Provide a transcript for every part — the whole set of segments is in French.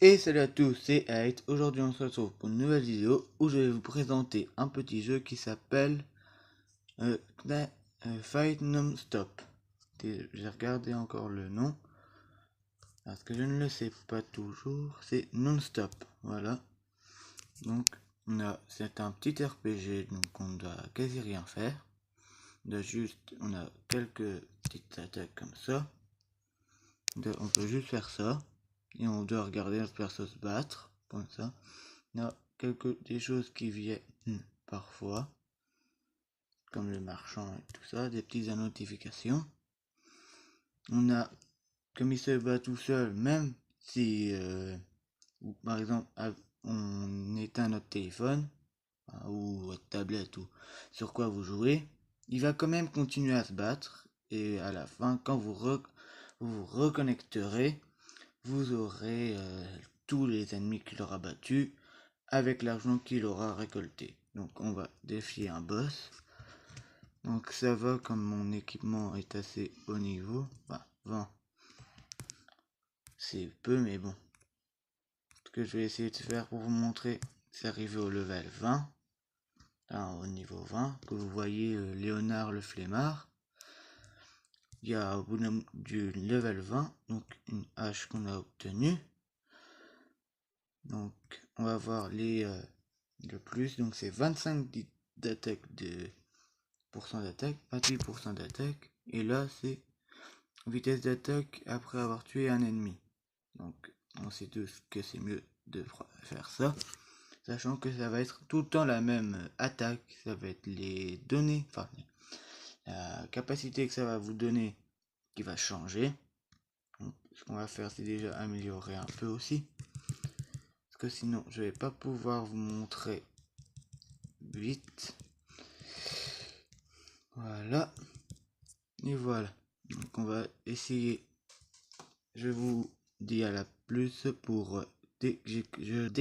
Et salut à tous, c'est Ait. Aujourd'hui on se retrouve pour une nouvelle vidéo où je vais vous présenter un petit jeu qui s'appelle euh, Fight Non-Stop. J'ai regardé encore le nom parce que je ne le sais pas toujours. C'est Non-Stop, voilà. Donc c'est un petit RPG, donc on ne doit quasi rien faire. On a quelques petites attaques comme ça. On peut juste faire ça et on doit regarder notre perso se battre comme ça. Il y a des choses qui viennent parfois, comme le marchand et tout ça, des petites notifications. On a, comme il se bat tout seul, même si, par exemple, on éteint notre téléphone, ou votre tablette, ou sur quoi vous jouez, il va quand même continuer à se battre, et à la fin, quand vous reconnecterez, vous aurez tous les ennemis qu'il aura battus, avec l'argent qu'il aura récolté. Donc on va défier un boss. Donc ça va comme mon équipement est assez haut niveau. Enfin, 20. C'est peu mais bon. Ce que je vais essayer de faire pour vous montrer, c'est arriver au level 20. Là, au niveau 20, que vous voyez Léonard le flemmard. Il y a au bout du level 20, donc une hache qu'on a obtenue. Donc on va voir le plus. Donc c'est 25 d'attaque de d'attaque, 28% d'attaque, et là c'est vitesse d'attaque après avoir tué un ennemi. Donc on sait tous que c'est mieux de faire ça, sachant que ça va être tout le temps la même attaque, ça va être les données, enfin la capacité que ça va vous donner qui va changer. Donc, ce qu'on va faire, c'est déjà améliorer un peu aussi, parce que sinon je vais pas pouvoir vous montrer vite. Voilà. Et voilà. Donc on va essayer. Je vous dis à la plus pour dès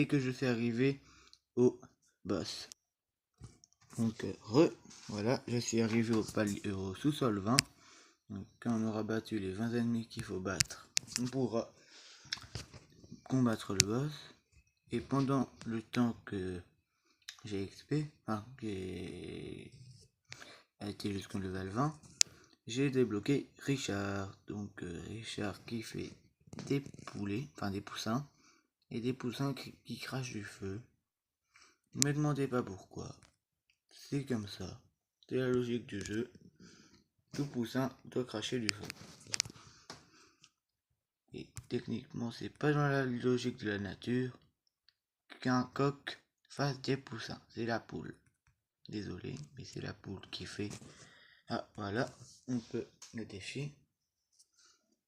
que je suis arrivé au boss. Donc voilà, je suis arrivé au sous-sol 20. Donc quand on aura battu les 20 ennemis qu'il faut battre, on pourra combattre le boss. Et pendant le temps que j'ai XP, enfin j'ai été jusqu'au level 20, j'ai débloqué Richard. Donc Richard qui fait des poulets, enfin des poussins, et des poussins qui crachent du feu. Ne me demandez pas pourquoi. C'est comme ça. C'est la logique du jeu. Tout poussin doit cracher du feu. Et techniquement, c'est pas dans la logique de la nature qu'un coq fasse des poussins. C'est la poule. Désolé, mais c'est la poule qui fait. Ah, voilà. On peut le défier.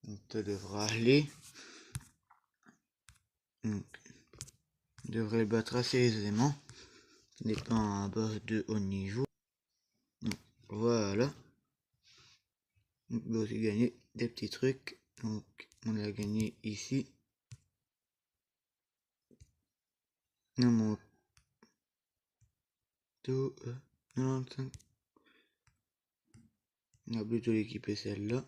On te devra aller. Donc, devrait le battre assez aisément. Ce n'est pas un boss de haut niveau. Donc, voilà. On peut aussi gagner des petits trucs. Donc on a gagné ici. On monte 95. On a plutôt l'équiper celle-là.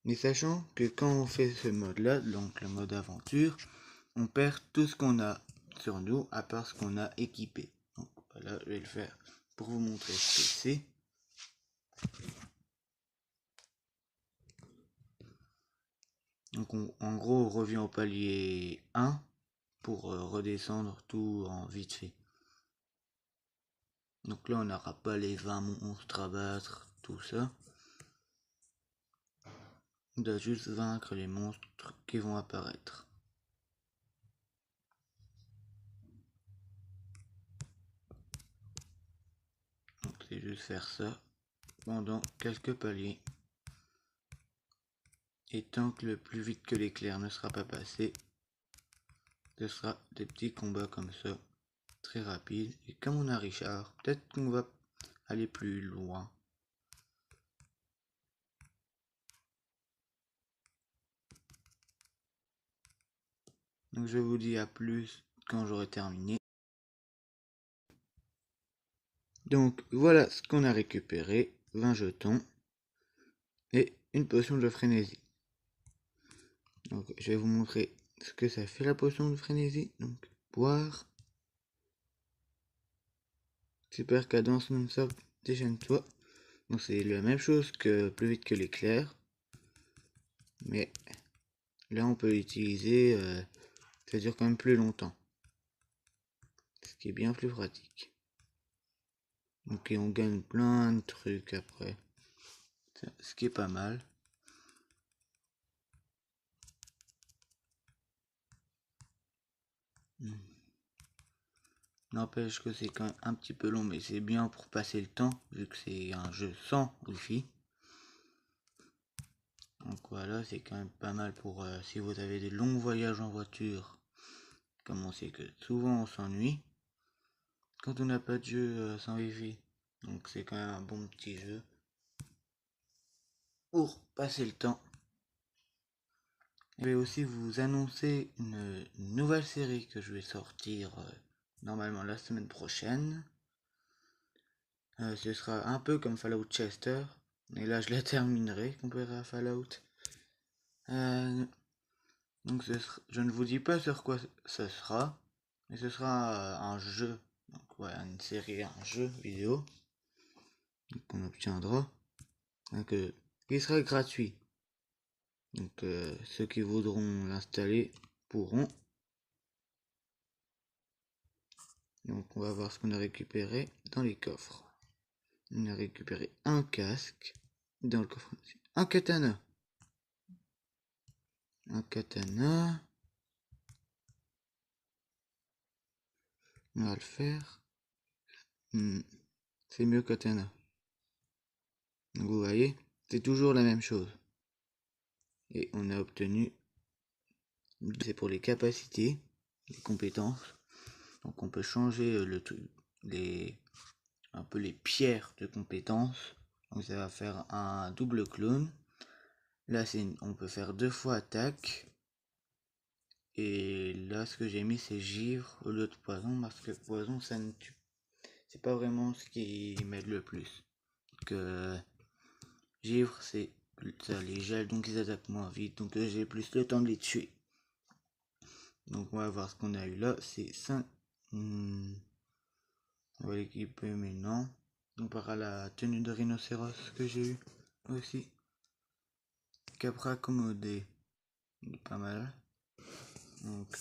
Mais sachant que quand on fait ce mode là, donc le mode aventure, on perd tout ce qu'on a sur nous à part ce qu'on a équipé. Donc voilà, je vais le faire pour vous montrer ce que c'est. Donc en gros on revient au palier 1 pour redescendre tout en vite fait. Donc là on n'aura pas les 20 monstres à battre, tout ça. On doit juste vaincre les monstres qui vont apparaître. Donc c'est juste faire ça pendant quelques paliers. Et tant que le plus vite que l'éclair ne sera pas passé, ce sera des petits combats comme ça, très rapides. Et comme on a Richard, peut-être qu'on va aller plus loin. Donc je vous dis à plus quand j'aurai terminé. Donc voilà ce qu'on a récupéré, 20 jetons et une potion de frénésie. Donc je vais vous montrer ce que ça fait la potion de frénésie. Donc boire. Super cadence non-stop, déchaîne-toi. Donc c'est la même chose que plus vite que l'éclair. Mais là on peut l'utiliser, ça dure quand même plus longtemps. Ce qui est bien plus pratique. Donc on gagne plein de trucs après. Ce qui est pas mal. N'empêche que c'est quand même un petit peu long, mais c'est bien pour passer le temps, vu que c'est un jeu sans wifi. Donc voilà, c'est quand même pas mal pour si vous avez des longs voyages en voiture. Comme on sait que souvent on s'ennuie quand on n'a pas de jeu sans wifi. Donc c'est quand même un bon petit jeu pour passer le temps. Je vais aussi vous annoncer une nouvelle série que je vais sortir normalement la semaine prochaine. Ce sera un peu comme Fallout Chester, et là je la terminerai comparé à Fallout. Donc je ne vous dis pas sur quoi ce sera, mais ce sera un jeu, donc ouais, une série, un jeu vidéo qu'on obtiendra, donc, qui sera gratuit. Donc ceux qui voudront l'installer pourront. Donc on va voir ce qu'on a récupéré dans les coffres. On a récupéré un casque dans le coffre, un katana. Un katana. On va le faire. C'est mieux katana. Donc vous voyez, c'est toujours la même chose. Et on a obtenu, c'est pour les capacités, les compétences. Donc on peut changer un peu les pierres de compétences. Donc ça va faire un double clone. Là on peut faire 2 fois attaque. Et là ce que j'ai mis c'est givre au lieu de poison, parce que poison ça ne tue. C'est pas vraiment ce qui m'aide le plus. Que givre c'est ça les gèle, donc ils attaquent moins vite, donc j'ai plus le temps de les tuer. Donc on va voir ce qu'on a eu là, c'est 5. On va l'équiper mais non. On part à la tenue de rhinocéros que j'ai eu aussi. Capra accommodé, pas mal. Donc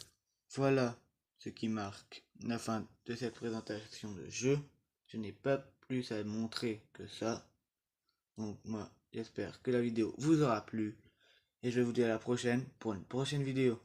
voilà ce qui marque la fin de cette présentation de jeu. Je n'ai pas plus à montrer que ça. Donc moi j'espère que la vidéo vous aura plu. Et je vous dis à la prochaine pour une prochaine vidéo.